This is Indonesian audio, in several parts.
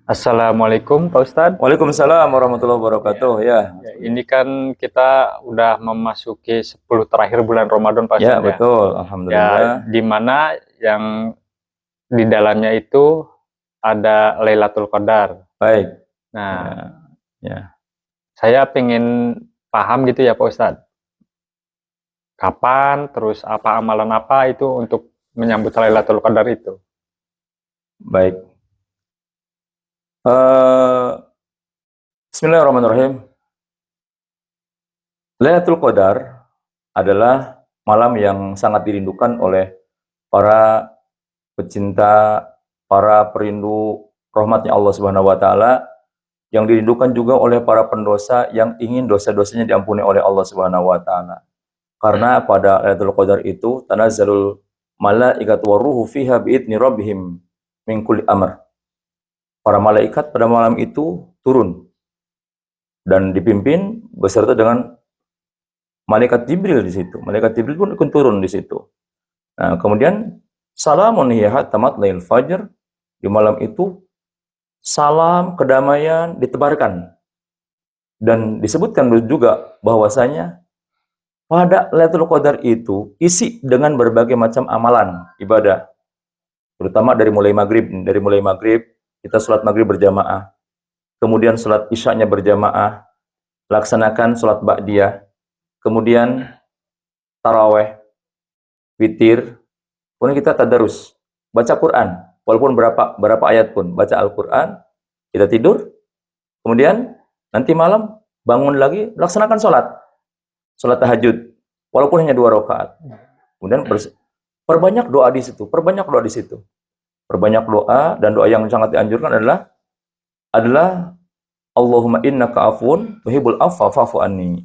Assalamualaikum Pak Ustadz. Waalaikumsalam warahmatullahi wabarakatuh. Ya, Ya, ini kan kita udah memasuki 10 terakhir bulan Ramadan Pak ya Ustadz ya. betul. Ya, Alhamdulillah. di mana yang di dalamnya itu ada Lailatul Qadar. Baik. Ya, Nah, ya. saya pengen paham gitu ya Pak Ustadz. Kapan, terus apa amalan apa itu untuk menyambut Lailatul Qadar itu? Baik. Eh, Bismillahirrahmanirrahim. Lailatul Qadar adalah malam yang sangat dirindukan oleh para pecinta, para perindu rahmatnya Allah Subhanahu wa taala, yang dirindukan juga oleh para pendosa yang ingin dosa-dosanya diampuni oleh Allah Subhanahu wa taala. Karena pada Lailatul Qadar itu tanazzalul malaikatu waruhu fiha biidzni rabbihim min kulli amr. Para malaikat pada malam itu turun dan dipimpin beserta dengan malaikat Jibril di situ. Malaikat Jibril pun ikut turun di situ. Nah, kemudian salamun hiya hatta matla'il fajr, di malam itu salam kedamaian ditebarkan. Dan disebutkan juga bahwasanya pada Lailatul Qadar itu isi dengan berbagai macam amalan ibadah, terutama dari mulai maghrib. Dari mulai maghrib kita sholat maghrib berjamaah, kemudian sholat isyanya berjamaah, laksanakan sholat ba'diyah, kemudian taraweh, witir, kemudian kita tadarus, baca Quran, walaupun berapa ayat pun, baca Al-Quran, kita tidur, kemudian nanti malam bangun lagi, laksanakan sholat tahajud, walaupun hanya 2 rakaat. Kemudian perbanyak doa di situ, perbanyak doa di situ. Perbanyak doa, dan doa yang sangat dianjurkan adalah Allahumma innaka afun tuhibbul afwa fa'fu anni.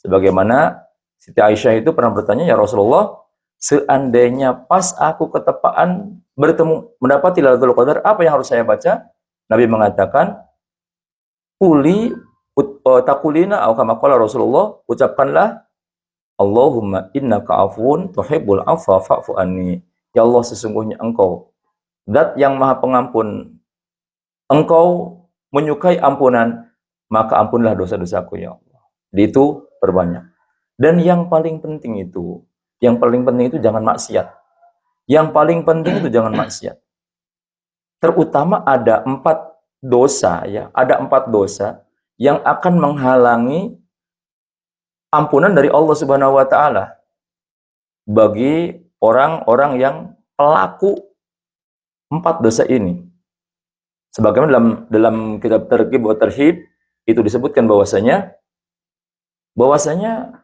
Sebagaimana Siti Aisyah itu pernah bertanya, ya Rasulullah, seandainya pas aku ketepaan bertemu mendapati Lailatul Qadar, apa yang harus saya baca? Nabi mengatakan, takulina atau kama qala Rasulullah, ucapkanlah Allahumma innaka afun tuhibbul afwa fa'fu anni. Ya Allah, sesungguhnya Engkau Zat yang Maha Pengampun, Engkau menyukai ampunan, maka ampunlah dosa-dosaku ya Allah. Itu perbanyak. Dan yang paling penting itu jangan maksiat. Yang paling penting itu jangan maksiat. Terutama ada 4 dosa ya, ada 4 dosa yang akan menghalangi ampunan dari Allah Subhanahu wa taala bagi orang-orang yang pelaku 4 dosa ini. Sebagaimana dalam kitab Targhib wa Tarhib itu disebutkan bahwasanya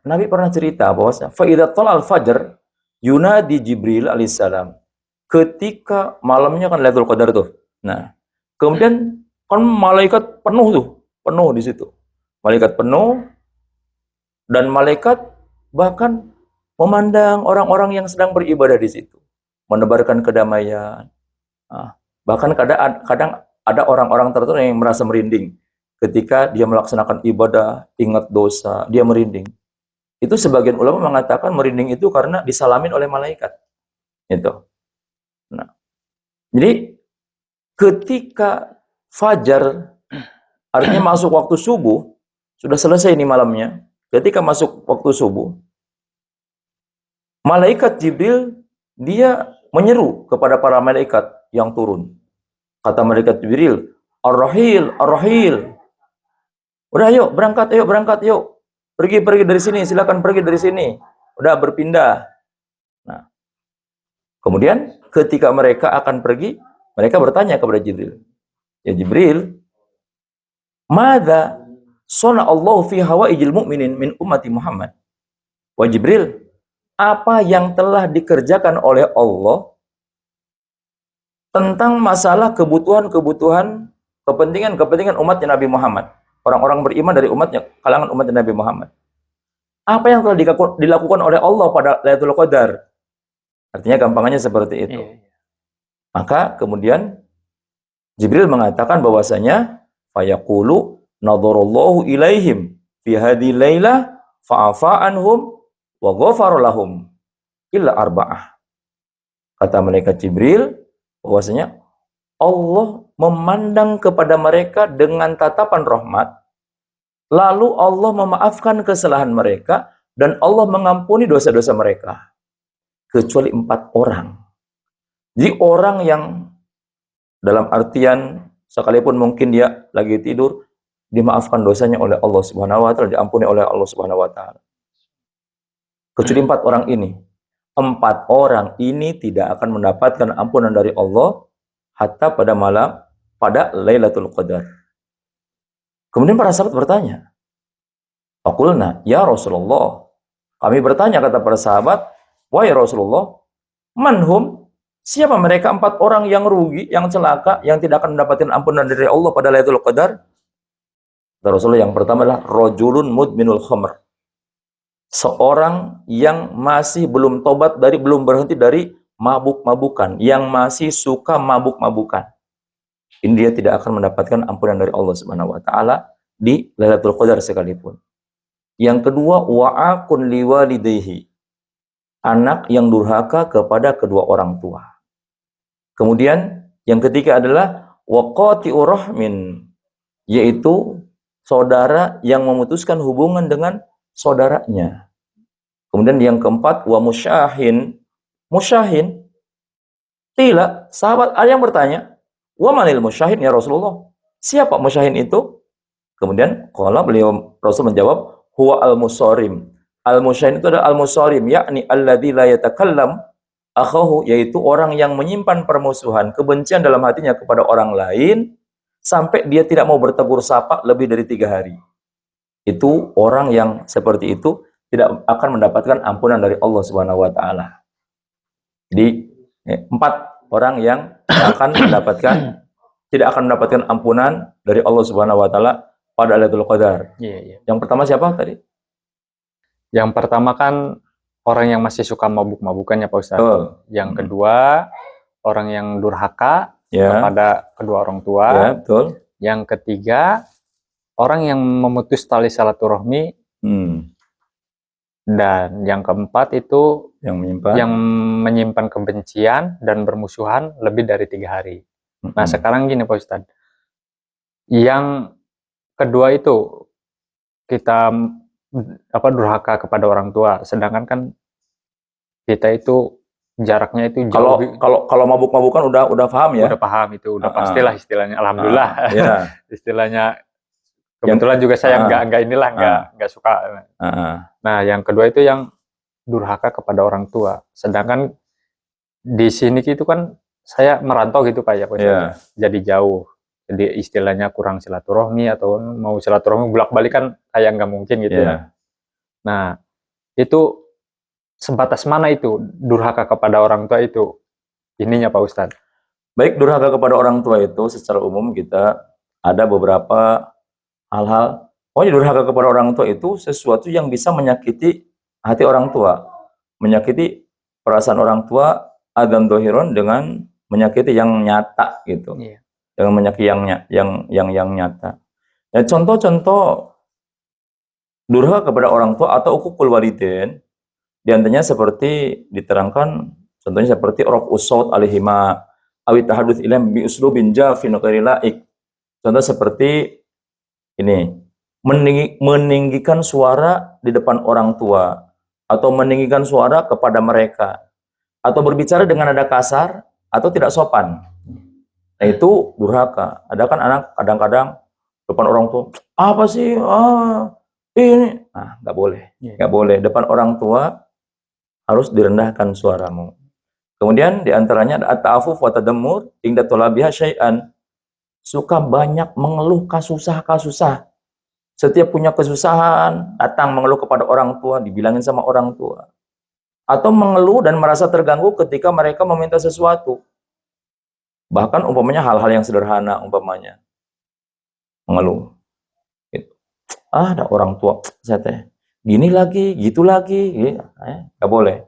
Nabi pernah cerita bahwasanya fa idza talal fajr yunadi Jibril alaihissalam. Ketika malamnya kan Lailatul Qadar tuh. Nah, kemudian kan malaikat penuh di situ. Malaikat penuh, dan malaikat bahkan memandang orang-orang yang sedang beribadah di situ, menebarkan kedamaian. Nah, bahkan kadang ada orang-orang tertentu yang merasa merinding ketika dia melaksanakan ibadah, ingat dosa, dia merinding. Itu sebagian ulama mengatakan merinding itu karena disalamin oleh malaikat. Itu. Nah, jadi ketika fajar, artinya masuk waktu subuh, sudah selesai ini malamnya. Ketika masuk waktu subuh, malaikat Jibril dia menyeru kepada para malaikat yang turun. Kata malaikat Jibril, Ar-Rahil, Ar-Rahil. Udah yuk, berangkat yuk. Pergi dari sini, silakan pergi dari sini. Udah berpindah. Nah, kemudian ketika mereka akan pergi, mereka bertanya kepada Jibril. Ya Jibril, Madza sona Allah fi hawaijil mu'minin min ummati Muhammad. Wah Jibril, apa yang telah dikerjakan oleh Allah tentang masalah kebutuhan-kebutuhan, kepentingan umatnya Nabi Muhammad, orang-orang beriman dari umatnya, kalangan umatnya Nabi Muhammad. Apa yang telah dilakukan oleh Allah pada Lailatul Qadar? Artinya gampangnya seperti itu. Maka kemudian Jibril mengatakan bahwasanya fayaqulu nadharallahu ilaihim fi hadhihi lailah fa'afa anhum wa ghafara lahum illa arba'ah. Kata malaikat Jibril bahwasanya Allah memandang kepada mereka dengan tatapan rahmat, lalu Allah memaafkan kesalahan mereka dan Allah mengampuni dosa-dosa mereka. Kecuali 4 orang. Jadi orang yang dalam artian sekalipun mungkin dia lagi tidur, dimaafkan dosanya oleh Allah Subhanahu wa taala, diampuni oleh Allah Subhanahu wa taala. Kecuali 4 orang ini. 4 orang ini tidak akan mendapatkan ampunan dari Allah hatta pada malam pada Lailatul Qadar. Kemudian para sahabat bertanya, Faqulna, ya Rasulullah. Kami bertanya, kata para sahabat, wahai Rasulullah, manhum? Siapa mereka 4 orang yang rugi, yang celaka, yang tidak akan mendapatkan ampunan dari Allah pada Lailatul Qadar? Kata Rasulullah, yang pertama adalah rajulun mudminul khamr. Seorang yang masih belum tobat belum berhenti dari mabuk-mabukan, yang masih suka mabuk-mabukan. Ini dia tidak akan mendapatkan ampunan dari Allah Subhanahu wa taala di Lailatul Qadar sekalipun. Yang kedua, wa'akun liwalidayhi. Anak yang durhaka kepada kedua orang tua. Kemudian yang ketiga adalah waqati'ur rahmin, yaitu saudara yang memutuskan hubungan dengan saudaranya. Kemudian yang keempat, wa musyahin. Musyahin. Tidak, sahabat ada yang bertanya, wa manil musyahin ya Rasulullah? Siapa musyahin itu? Kemudian beliau Rasul menjawab, huwa al-musarim. Al-musyahin itu adalah al-musarim, yakni alladzi la yatakallam akhahu, yaitu orang yang menyimpan permusuhan, kebencian dalam hatinya kepada orang lain sampai dia tidak mau bertegur sapa lebih dari 3 hari. Itu orang yang seperti itu tidak akan mendapatkan ampunan dari Allah Subhanahu wa taala. Jadi 4 orang yang tidak akan mendapatkan ampunan dari Allah Subhanahu wa taala pada Lailatul Qadar. Yang pertama siapa tadi? Yang pertama kan orang yang masih suka mabuk-mabukannya Pak Ustadz. Yang kedua, orang yang durhaka kepada kedua orang tua. Ya, betul. Yang ketiga, orang yang memutus tali silaturahmi. Dan yang keempat itu yang menyimpan kebencian dan bermusuhan lebih dari 3 hari. Nah, sekarang gini Pak Ustadz. Yang kedua itu kita durhaka kepada orang tua, sedangkan kan kita itu jaraknya itu jauh. Kalau mabuk-mabukan udah paham ya? Udah paham itu, udah pastilah istilahnya. Alhamdulillah. Istilahnya kebetulan juga saya nggak suka. Nah, yang kedua itu yang durhaka kepada orang tua. Sedangkan di sini itu kan saya merantau gitu Pak ya, jadi jauh. Jadi istilahnya kurang silaturahmi atau mau silaturahmi bolak-balik kan kayak nggak mungkin gitu ya. Nah, itu sebatas mana itu durhaka kepada orang tua itu ininya Pak Ustadz? Baik, durhaka kepada orang tua itu secara umum kita ada beberapa hal-hal. Durhaka kepada orang tua itu sesuatu yang bisa menyakiti hati orang tua, menyakiti perasaan orang tua adam dohiron, dengan menyakiti yang nyata gitu. Dengan menyakiti yang nyata. Ya, contoh-contoh durhaka kepada orang tua atau uququl walidain di antaranya seperti diterangkan, contohnya seperti raf'us shaut alaihima awi tahadduts ilaihim bi uslubin jafin ghairi laik. Contoh seperti ini, meninggikan suara di depan orang tua atau meninggikan suara kepada mereka atau berbicara dengan nada kasar atau tidak sopan. Nah, itu durhaka. Ada kan anak kadang-kadang depan orang tua, apa sih? Ini. Nah, nggak boleh. Nggak boleh. Depan orang tua harus direndahkan suaramu. Kemudian diantaranya ada at-ta'affuf wa tadammur inda talabiha syai'an. Suka banyak mengeluh kasusah. Setiap punya kesusahan, datang mengeluh kepada orang tua, dibilangin sama orang tua. Atau mengeluh dan merasa terganggu ketika mereka meminta sesuatu. Bahkan umpamanya hal-hal yang sederhana, umpamanya mengeluh. Gitu. Ada orang tua, saya teh, gini lagi, gitu lagi, nggak boleh.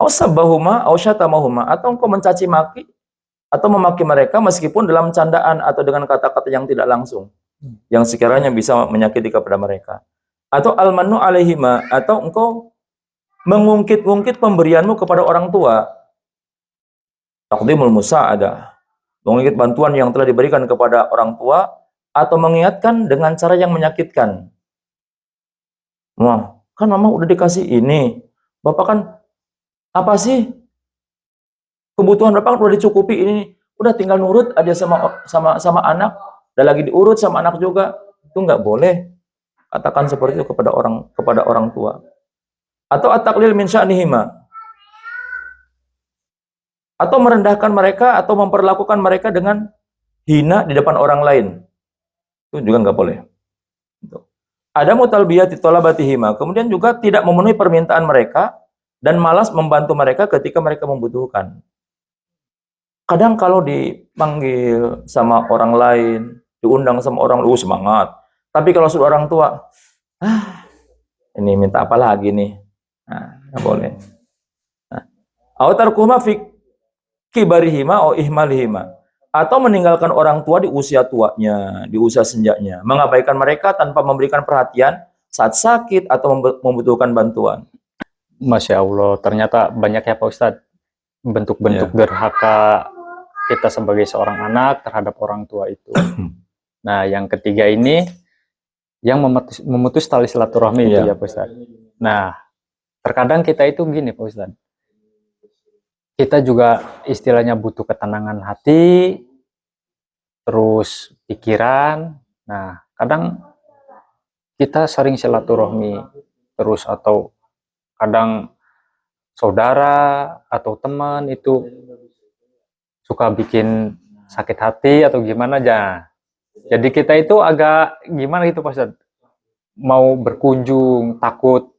Ausabahuma, ausyatamahuma, atau engkau mencaci maki atau memaki mereka meskipun dalam candaan atau dengan kata-kata yang tidak langsung, yang sekiranya bisa menyakiti kepada mereka. Atau almanu alaihima, atau engkau mengungkit-ungkit pemberianmu kepada orang tua. Taqdimul musa'adah, mengingat bantuan yang telah diberikan kepada orang tua, atau mengingatkan dengan cara yang menyakitkan. Wah, kan mama udah dikasih ini, bapak kan apa sih kebutuhan bapak kan udah dicukupi ini, udah tinggal nurut aja sama anak, dan lagi diurut sama anak juga. Itu nggak boleh katakan seperti itu kepada orang tua. Atau at-taqlil min sya'nihima, atau merendahkan mereka atau memperlakukan mereka dengan hina di depan orang lain. Itu juga nggak boleh. Ada mutalbiyati tolabatihima, kemudian juga tidak memenuhi permintaan mereka dan malas membantu mereka ketika mereka membutuhkan. Kadang kalau dipanggil sama orang lain, diundang sama orang lain, semangat. Tapi kalau sudah orang tua, ini minta apa lagi nih? Nah, nggak boleh. Autarkuhma fi kibarihima o ihmalihima, atau meninggalkan orang tua di usia tuanya, di usia senjanya, mengabaikan mereka tanpa memberikan perhatian saat sakit atau membutuhkan bantuan. Masya Allah, ternyata banyak ya Pak Ustadz bentuk-bentuk durhaka kita sebagai seorang anak terhadap orang tua itu. Nah, yang ketiga ini yang memutus tali silaturahmi itu ya Pak Ustadz. Nah, terkadang kita itu gini Pak Ustadz, kita juga istilahnya butuh ketenangan hati, terus pikiran. Nah, kadang kita sering silaturahmi terus, atau kadang saudara atau teman itu suka bikin sakit hati atau gimana aja. Jadi kita itu agak gimana gitu Pak Ustadz, mau berkunjung takut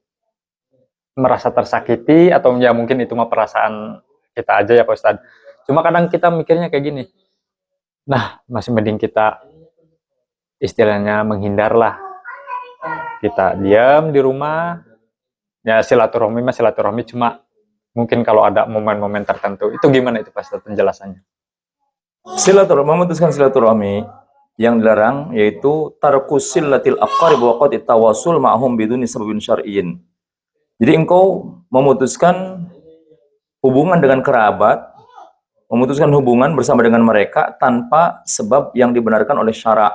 merasa tersakiti, atau ya mungkin itu mah perasaan kita aja ya Pak Ustadz. Cuma kadang kita mikirnya kayak gini, nah masih mending kita istilahnya menghindar lah, kita diam di rumah, ya silaturahmi mah silaturahmi, cuma mungkin kalau ada momen-momen tertentu. Itu gimana itu Pak Ustadz penjelasannya? Silaturahmi, memutuskan silaturahmi yang dilarang yaitu tarkus sillatil aqarib wa qad tawasul ma'hum biduni sababin syar'iyyin. Jadi engkau memutuskan hubungan dengan kerabat, memutuskan hubungan bersama dengan mereka tanpa sebab yang dibenarkan oleh syara.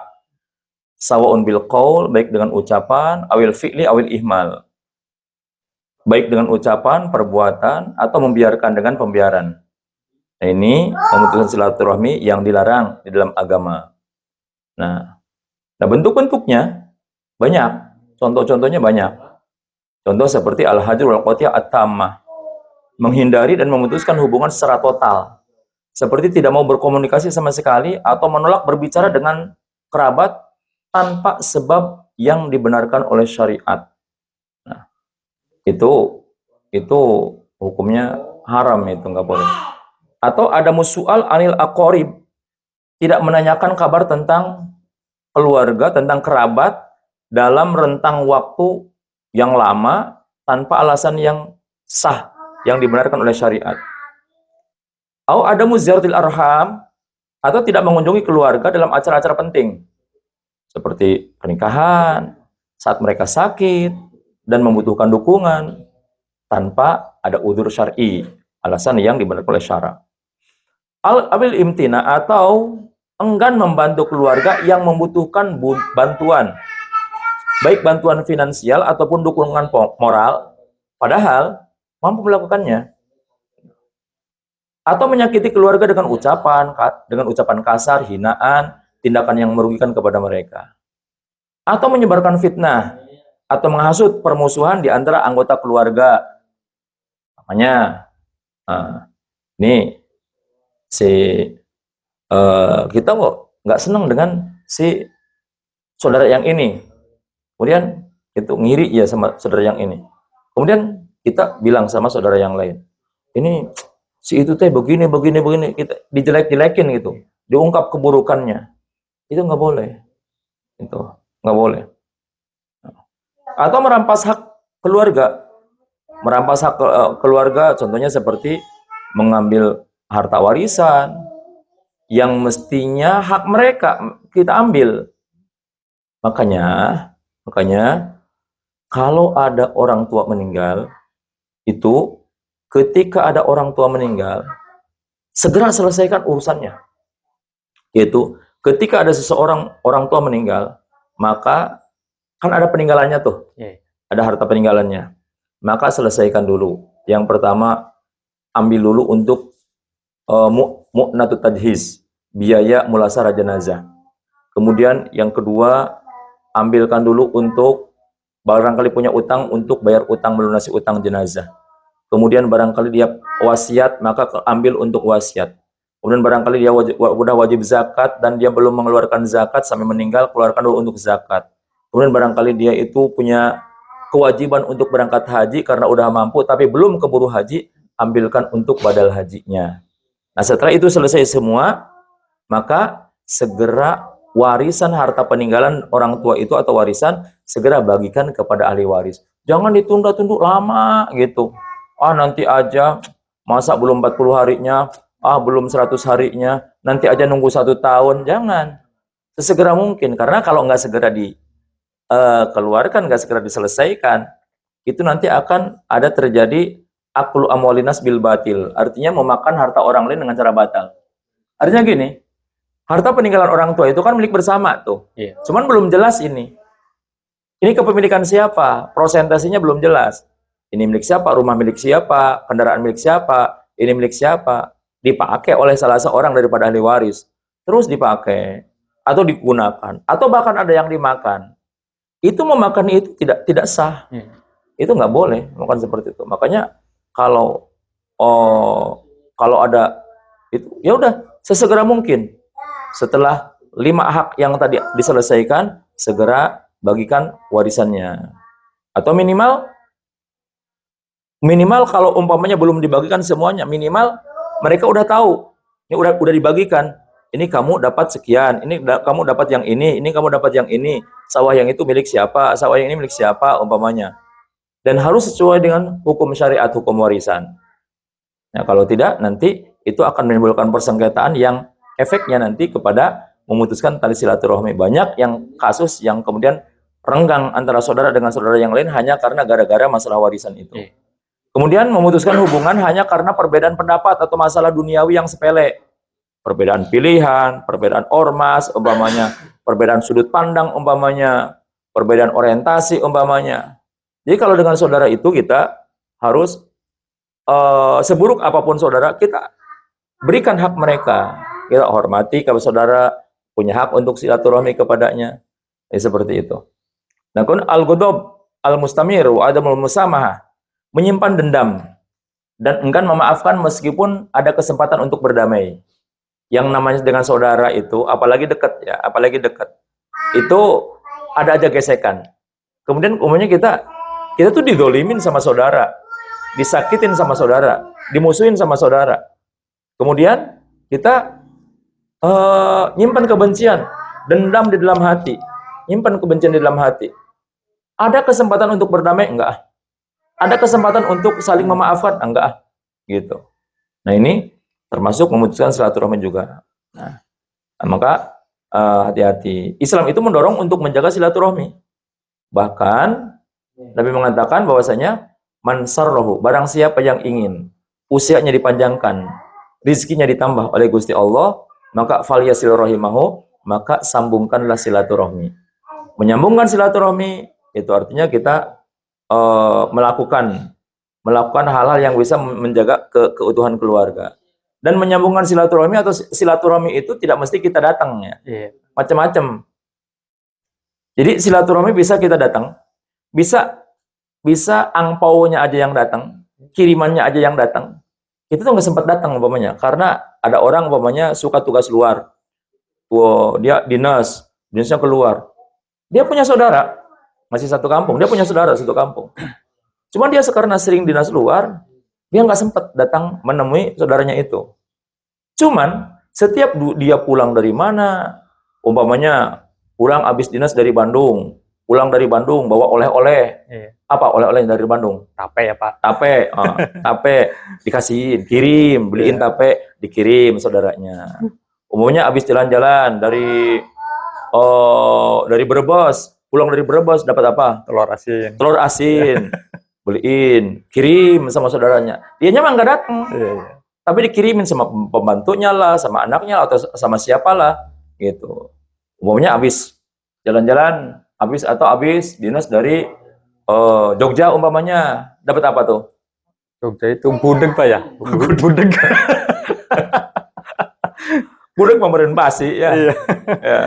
Sawaun bil qaul, baik dengan ucapan, awil fi'li awil ihmal. Baik dengan ucapan, perbuatan, atau membiarkan dengan pembiaran. Nah, ini memutuskan silaturahmi yang dilarang di dalam agama. Nah bentuk-bentuknya banyak, contoh-contohnya banyak. Contoh seperti al-hajr wal qati'ah at-tammah, menghindari dan memutuskan hubungan secara total, seperti tidak mau berkomunikasi sama sekali atau menolak berbicara dengan kerabat tanpa sebab yang dibenarkan oleh syariat. Nah, itu hukumnya haram, itu nggak boleh. Atau ada musual anil aqarib, tidak menanyakan kabar tentang keluarga, tentang kerabat dalam rentang waktu yang lama tanpa alasan yang sah yang dibenarkan oleh syariat. Atau ada muziyaratil arham, atau tidak mengunjungi keluarga dalam acara-acara penting seperti pernikahan, saat mereka sakit dan membutuhkan dukungan tanpa ada udzur syar'i, alasan yang dibenarkan oleh syara. Al-abil imtina, atau enggan membantu keluarga yang membutuhkan bantuan, baik bantuan finansial ataupun dukungan moral, padahal mampu melakukannya. Atau menyakiti keluarga dengan ucapan kasar, hinaan, tindakan yang merugikan kepada mereka. Atau menyebarkan fitnah atau menghasut permusuhan di antara anggota keluarga. Makanya, nih kita kok nggak senang dengan si saudara yang ini, kemudian itu ngiri ya sama saudara yang ini, kemudian kita bilang sama saudara yang lain, ini si itu teh begini, kita dijelek-jelekin gitu, diungkap keburukannya, itu nggak boleh, itu nggak boleh. Atau merampas hak keluarga, contohnya seperti mengambil harta warisan yang mestinya hak mereka kita ambil. Makanya kalau ada orang tua meninggal, itu ketika ada orang tua meninggal segera selesaikan urusannya. Yaitu ketika ada seseorang orang tua meninggal, maka kan ada peninggalannya tuh. Ada harta peninggalannya. Maka selesaikan dulu. Yang pertama, ambil dulu untuk mu'natut tajhiz, biaya mulasarah jenazah. Kemudian yang kedua, ambilkan dulu untuk barangkali punya utang untuk bayar utang, melunasi utang jenazah. Kemudian barangkali dia wasiat, maka ambil untuk wasiat. Kemudian barangkali dia udah wajib zakat dan dia belum mengeluarkan zakat sampai meninggal, keluarkan dulu untuk zakat. Kemudian barangkali dia itu punya kewajiban untuk berangkat haji karena udah mampu tapi belum keburu haji, ambilkan untuk badal hajinya. Nah, setelah itu selesai semua, maka segera warisan harta peninggalan orang tua itu atau warisan segera bagikan kepada ahli waris. Jangan ditunda-tunda lama gitu. Ah, nanti aja, masa belum 40 harinya, belum 100 harinya, nanti aja nunggu 1 tahun. Jangan. Sesegera mungkin, karena kalau nggak segera dikeluarkan, nggak segera diselesaikan, itu nanti akan ada terjadi aklu amwalinas bil batil. Artinya memakan harta orang lain dengan cara batal. Artinya gini, harta peninggalan orang tua itu kan milik bersama tuh. Cuman belum jelas ini. Ini kepemilikan siapa? Prosentasenya belum jelas. Ini milik siapa? Rumah milik siapa? Kendaraan milik siapa? Ini milik siapa? Dipakai oleh salah seorang daripada ahli waris. Terus dipakai atau digunakan atau bahkan ada yang dimakan. Itu memakan itu tidak sah. Itu nggak boleh makan seperti itu. Makanya kalau ada itu, ya udah sesegera mungkin. Setelah 5 hak yang tadi diselesaikan, segera bagikan warisannya. Atau minimal kalau umpamanya belum dibagikan semuanya, minimal mereka udah tahu. Ini udah dibagikan. Ini kamu dapat sekian, ini kamu dapat yang ini kamu dapat yang ini. Sawah yang itu milik siapa, sawah yang ini milik siapa umpamanya. Dan harus sesuai dengan hukum syariat, hukum warisan. Nah, kalau tidak, nanti itu akan menimbulkan persengketaan yang efeknya nanti kepada memutuskan tali silaturahmi. Banyak yang kasus yang kemudian renggang antara saudara dengan saudara yang lain hanya karena gara-gara masalah warisan itu. Kemudian memutuskan hubungan hanya karena perbedaan pendapat atau masalah duniawi yang sepele. Perbedaan pilihan, perbedaan ormas, umpamanya, perbedaan sudut pandang, umpamanya, perbedaan orientasi, umpamanya. Jadi kalau dengan saudara itu kita harus seburuk apapun saudara, kita berikan hak mereka. Kita hormati kalau saudara punya hak untuk silaturahmi kepadanya. Seperti itu. Nah, kun al-ghadab al-mustamir wa adamul musamahah, menyimpan dendam dan enggan memaafkan meskipun ada kesempatan untuk berdamai. Yang namanya dengan saudara itu, apalagi dekat ya, apalagi dekat, itu ada aja gesekan. Kemudian umumnya kita tuh didolimin sama saudara, disakitin sama saudara, dimusuhin sama saudara. Kemudian kita nyimpan kebencian, dendam di dalam hati, nyimpan kebencian di dalam hati. Ada kesempatan untuk berdamai? Enggak. Ada kesempatan untuk saling memaafkan? Enggak. Gitu. Nah, ini termasuk memutuskan silaturahmi juga. Nah, maka hati-hati. Islam itu mendorong untuk menjaga silaturahmi. Bahkan Nabi mengatakan bahwasanya man sarrahu, barang siapa yang ingin usianya dipanjangkan, rizkinya ditambah oleh Gusti Allah, maka falyasil rahimahu, maka sambungkanlah silaturahmi. Menyambungkan silaturahmi itu artinya kita melakukan hal-hal yang bisa menjaga keutuhan keluarga. Dan menyambungkan silaturahmi atau silaturahmi itu tidak mesti kita datang ya. Macam-macam. Jadi silaturahmi bisa kita datang, bisa angpaunya aja yang datang, kirimannya aja yang datang. Itu tuh nggak sempat datang umpamanya, karena ada orang umpamanya suka tugas luar. Dia dinasnya keluar. Dia punya saudara, masih satu kampung, dia punya saudara satu kampung. Cuman dia karena sering dinas luar, dia nggak sempat datang menemui saudaranya itu. Cuman setiap dia pulang dari mana, umpamanya pulang habis dinas dari Bandung, pulang dari Bandung bawa oleh-oleh. Apa oleh-oleh dari Bandung? Tape ya Pak. Tape dikasihin, kirim, beliin tape, dikirim saudaranya. Umumnya habis jalan-jalan dari Brebes, pulang dari Brebes dapat apa? Telur asin. Beliin, kirim sama saudaranya. Dianya mah nggak datang. tapi dikirimin sama pembantunya lah, sama anaknya atau sama siapalah gitu. Umumnya habis jalan-jalan, habis dinas dari Jogja umpamanya, dapat apa tuh? Jogja itu gudeg Pak ya? Gudeg. Gudeg pemberian basi ya. Iya. Ya.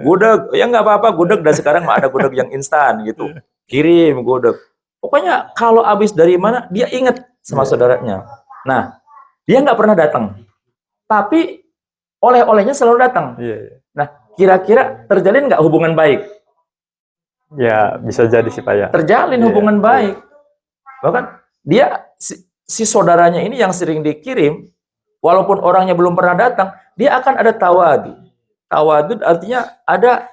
Gudeg, ya nggak apa-apa gudeg, dan sekarang mah ada gudeg yang instan gitu. Kirim gudeg. Pokoknya kalau habis dari mana, dia ingat sama saudaranya. Nah, dia nggak pernah datang. Tapi oleh-olehnya selalu datang. Iya. Nah, kira-kira terjalin nggak hubungan baik? Ya, bisa jadi sih Pak ya. Terjalin hubungan baik. Bahkan dia si saudaranya ini yang sering dikirim, walaupun orangnya belum pernah datang, dia akan ada tawadud. Tawadud artinya ada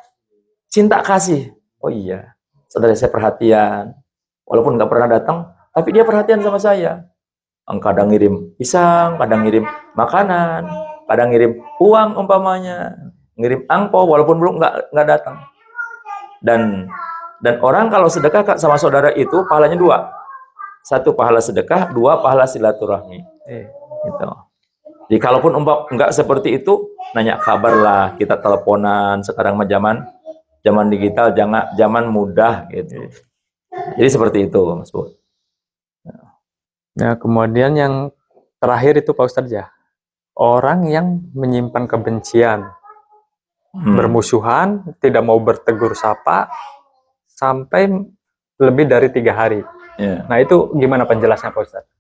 cinta kasih. Oh iya, saudara saya perhatian. Walaupun nggak pernah datang, tapi dia perhatian sama saya. Kadang ngirim pisang, kadang ngirim makanan, kadang ngirim uang umpamanya, ngirim angpau walaupun belum nggak datang. Dan orang kalau sedekah sama saudara itu pahalanya 2. 1 pahala sedekah, 2 pahala silaturahmi. Gitu. Jadi kalaupun enggak seperti itu, nanya kabar lah, kita teleponan. Sekarang mah zaman digital, zaman mudah gitu. Jadi seperti itu, Mas Bu. Nah, kemudian yang terakhir itu Pak Ustadz ya, orang yang menyimpan kebencian, bermusuhan, tidak mau bertegur sapa sampai lebih dari 3 hari. Nah, itu gimana penjelasannya Pak Ustadz?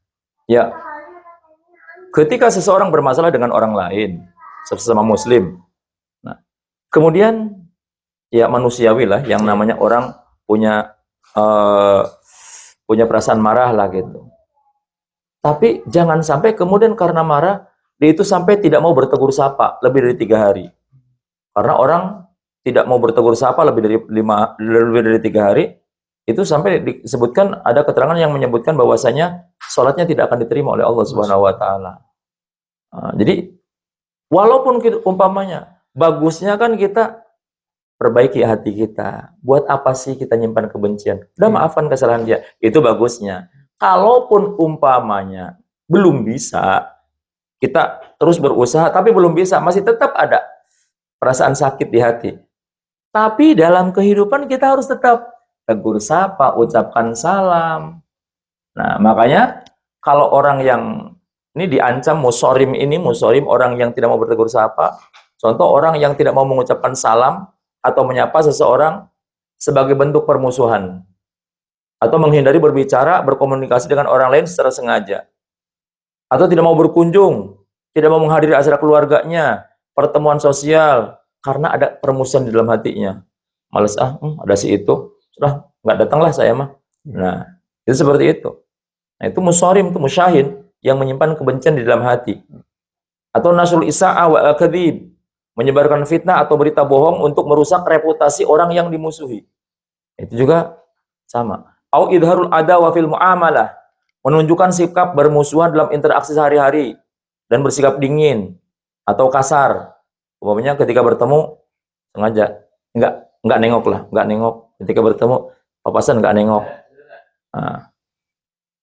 Ya, ketika seseorang bermasalah dengan orang lain, sesama muslim, nah, kemudian ya manusiawi lah, yang namanya orang punya perasaan marah lah gitu. Tapi jangan sampai kemudian karena marah, dia itu sampai tidak mau bertegur sapa lebih dari 3 hari. Karena orang tidak mau bertegur sapa lebih dari 3 hari, itu sampai disebutkan, ada keterangan yang menyebutkan bahwasanya sholatnya tidak akan diterima oleh Allah Subhanahu wa taala. Jadi walaupun umpamanya bagusnya kan kita perbaiki hati kita. Buat apa sih kita nyimpan kebencian? Udah maafkan kesalahan dia. Itu bagusnya. Kalaupun umpamanya belum bisa, kita terus berusaha tapi belum bisa, masih tetap ada perasaan sakit di hati. Tapi dalam kehidupan kita harus tetap tegur sapa, ucapkan salam. Nah, makanya kalau orang yang ini diancam musorim, orang yang tidak mau bertegur sapa. Contoh orang yang tidak mau mengucapkan salam atau menyapa seseorang sebagai bentuk permusuhan. Atau menghindari berbicara, berkomunikasi dengan orang lain secara sengaja. Atau tidak mau berkunjung, tidak mau menghadiri acara keluarganya, pertemuan sosial, karena ada permusuhan di dalam hatinya. Males ada si itu, sudah nggak datanglah saya mah. Nah, itu seperti itu. Nah, itu musorim, itu musyahin, yang menyimpan kebencian di dalam hati. Atau nasul isa'ah wa al-kadhib, menyebarkan fitnah atau berita bohong untuk merusak reputasi orang yang dimusuhi. Itu juga sama. Au idharul adawa fil muamalah, menunjukkan sikap bermusuhan dalam interaksi sehari-hari dan bersikap dingin atau kasar. Umpamanya ketika bertemu sengaja enggak nengok. Ketika bertemu papasan enggak nengok. Nah.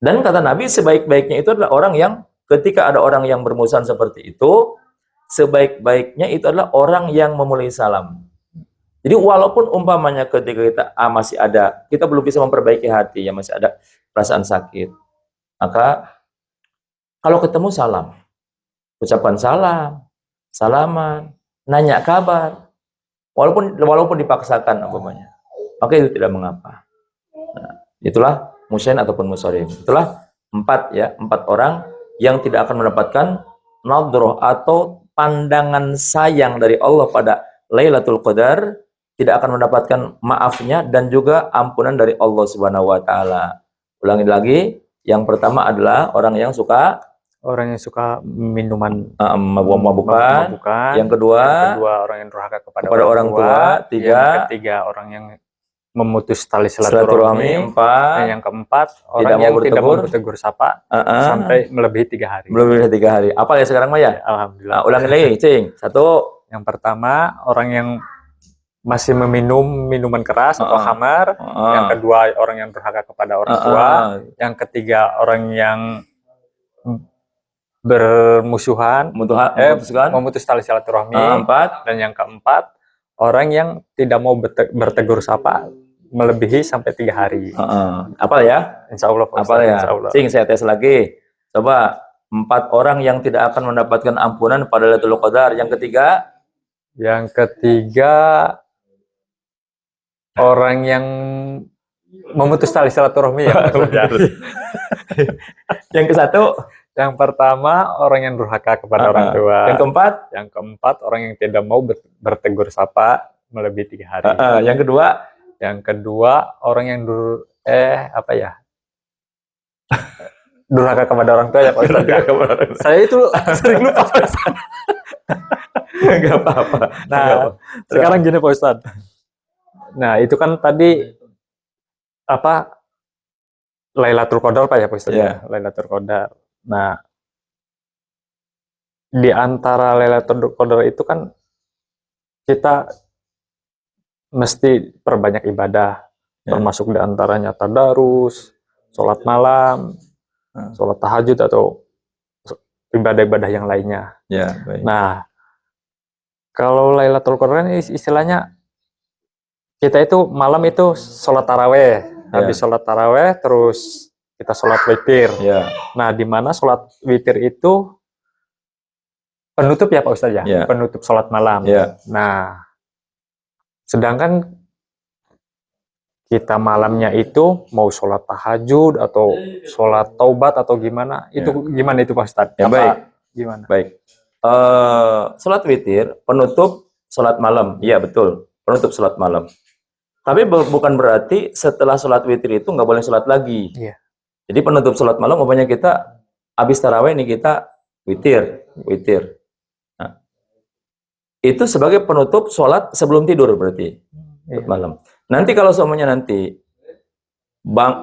Dan kata Nabi, sebaik-baiknya itu adalah orang yang ketika ada orang yang bermusuhan seperti itu, sebaik-baiknya itu adalah orang yang memulai salam. Jadi walaupun umpamanya ketika kita masih ada, kita belum bisa memperbaiki hati, ya masih ada perasaan sakit, maka kalau ketemu salam, ucapan salam, salaman, nanya kabar, walaupun dipaksakan umpamanya, maka itu tidak mengapa. Nah, itulah musyahin ataupun musorim. Itulah 4 orang yang tidak akan mendapatkan nadroh atau pandangan sayang dari Allah pada Lailatul Qadar, tidak akan mendapatkan maafnya dan juga ampunan dari Allah Subhanahu wa taala. Ulangi lagi, yang pertama adalah orang yang suka minuman mabuk-mabukan. Yang kedua orang yang durhaka kepada orang tua. Yang ketiga orang yang memutus tali silaturahmi. 4. Yang keempat orang yang tidak mau bertegur sapa sampai melebihi 3 hari. Melebihi 3 hari. Apa ya sekarang Maya? Alhamdulillah. Ulangi lagi, Cing. 1. Yang pertama orang yang masih meminum minuman keras atau khamar. Yang kedua orang yang durhaka kepada orang tua. Yang ketiga orang yang bermusuhan, memutus tali silaturahmi. 4. Dan yang keempat, orang yang tidak mau bertegur sapa melebihi sampai 3 hari. Apa ya? Insya Allah, Pak Ustadz. Apa ya? Cing, saya tes lagi. Coba 4 orang yang tidak akan mendapatkan ampunan pada Lailatul Qadar. Yang ketiga? Yang ketiga, orang yang memutus tali silaturahmi ya. Yang ke-1? Yang pertama, orang yang durhaka kepada orang tua. Yang keempat? Yang keempat, orang yang tidak mau bertegur sapa melebihi 3 hari. Yang kedua? Yang kedua, orang yang durhaka kepada orang tua ya Pak Ustadz. Saya itu sering lupa Pak Ustadz. Gak apa-apa. Nah, sekarang gini Pak Ustadz. Nah, itu kan tadi Lailatul Qadar Pak ya Pak Ustadz. Yeah. Lailatul Qadar. Nah, di antara Lailatul Qadar itu kan kita mesti perbanyak ibadah, termasuk di antaranya tadarus, sholat malam, sholat tahajud atau ibadah-ibadah yang lainnya. Baik. Nah, kalau Lailatul Qadar ini istilahnya kita itu malam itu sholat taraweh, habis sholat taraweh terus kita sholat witir. Nah, di mana sholat witir itu penutup ya Pak Ustadz ya, penutup sholat malam. Nah, sedangkan kita malamnya itu mau sholat tahajud atau sholat taubat atau gimana, itu gimana itu Pak Ustadz? Baik. Gimana? Baik. Sholat witir penutup sholat malam, iya betul, penutup sholat malam. Tapi bukan berarti setelah sholat witir itu nggak boleh sholat lagi. Jadi penutup sholat malam, umpamanya kita habis taraweh nih kita witir. Nah, itu sebagai penutup sholat sebelum tidur berarti malam. Nanti kalau semuanya nanti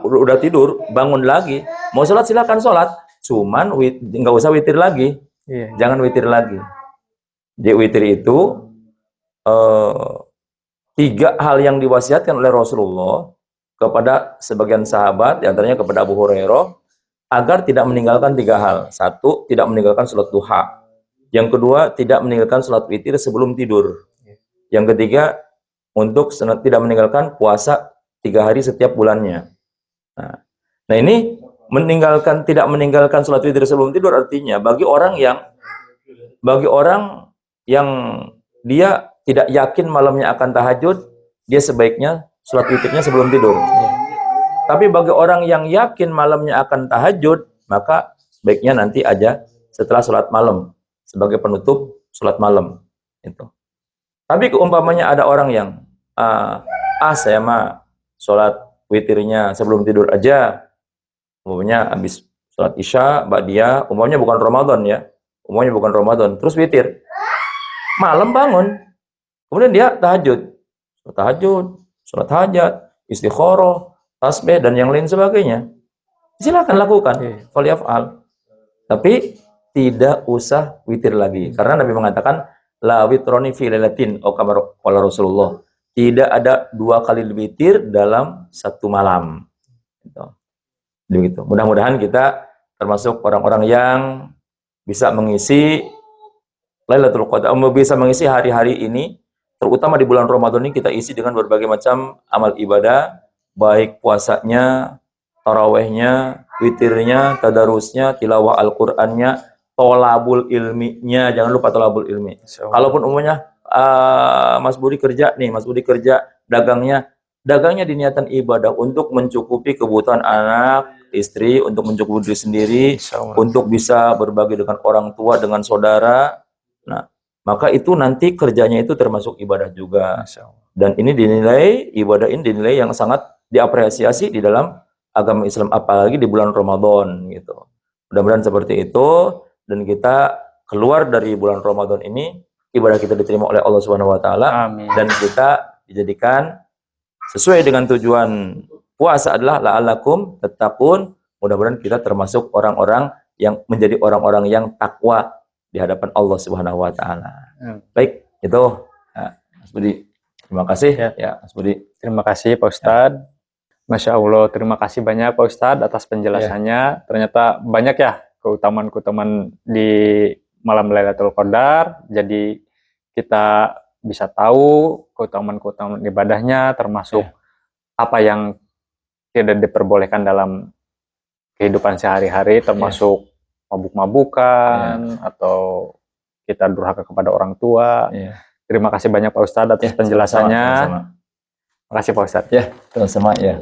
udah tidur, bangun lagi, mau sholat silakan sholat, cuman nggak usah witir lagi. Jangan witir lagi. Jadi witir itu 3 hal yang diwasiatkan oleh Rasulullah kepada sebagian sahabat, diantaranya kepada Abu Hurairah, agar tidak meninggalkan 3 hal. 1, tidak meninggalkan sholat duha. Yang kedua, tidak meninggalkan sholat witir sebelum tidur. Yang ketiga, untuk tidak meninggalkan puasa 3 hari setiap bulannya. Nah ini tidak meninggalkan sholat witir sebelum tidur artinya bagi orang yang dia tidak yakin malamnya akan tahajud, dia sebaiknya sholat witirnya sebelum tidur. Tapi bagi orang yang yakin malamnya akan tahajud, maka sebaiknya nanti aja setelah sholat malam sebagai penutup sholat malam. Itu. Tapi keumpamanya ada orang yang saya mah sholat witirnya sebelum tidur aja, umumnya habis sholat isya, ba'diyah, umumnya bukan Ramadan ya, terus witir, malam bangun, kemudian dia tahajud, sholat hajat, istikharah, tasbih dan yang lain sebagainya, silakan lakukan, falyaf'al. Tapi tidak usah witir lagi, karena Nabi mengatakan la witroni fi lailatin atau qala Rasulullah, tidak ada 2 kali witir dalam 1 malam. Begitu. Mudah-mudahan kita termasuk orang-orang yang bisa mengisi Lailatul Qadar, bisa mengisi hari-hari ini, terutama di bulan Ramadan ini kita isi dengan berbagai macam amal ibadah, baik puasanya, tarawehnya, witirnya, tadarusnya, tilawah Al-Qur'annya, tolabul ilminya, jangan lupa tolabul ilmi. Kalaupun umumnya Mas Budi kerja, dagangnya diniatan ibadah untuk mencukupi kebutuhan anak, istri, untuk mencukupi diri sendiri, untuk bisa berbagi dengan orang tua, dengan saudara. Nah, maka itu nanti kerjanya itu termasuk ibadah juga. Dan ini ibadah ini dinilai yang sangat diapresiasi di dalam agama Islam, apalagi di bulan Ramadan gitu. Mudah-mudahan seperti itu, dan kita keluar dari bulan Ramadan ini ibadah kita diterima oleh Allah Subhanahu wa taala, dan kita dijadikan sesuai dengan tujuan puasa adalah la'allakum tattaqun. Mudah-mudahan kita termasuk orang-orang yang menjadi orang-orang yang takwa di hadapan Allah Subhanahu wa taala. Baik, itu Mas Budi. Terima kasih ya Mas Budi. Terima kasih Pak Ustadz. Masya Allah, terima kasih banyak Pak Ustadz atas penjelasannya. Ternyata banyak ya keutamaan-keutamaan di malam Lailatul Qadar. Jadi kita bisa tahu keutamaan-keutamaan ibadahnya, termasuk apa yang tidak diperbolehkan dalam kehidupan sehari-hari, termasuk mabuk-mabukan atau kita durhaka kepada orang tua. Terima kasih banyak Pak Ustadz atas penjelasannya. Sama-sama. Terima kasih Pak Ustadz. Ya, sama-sama ya.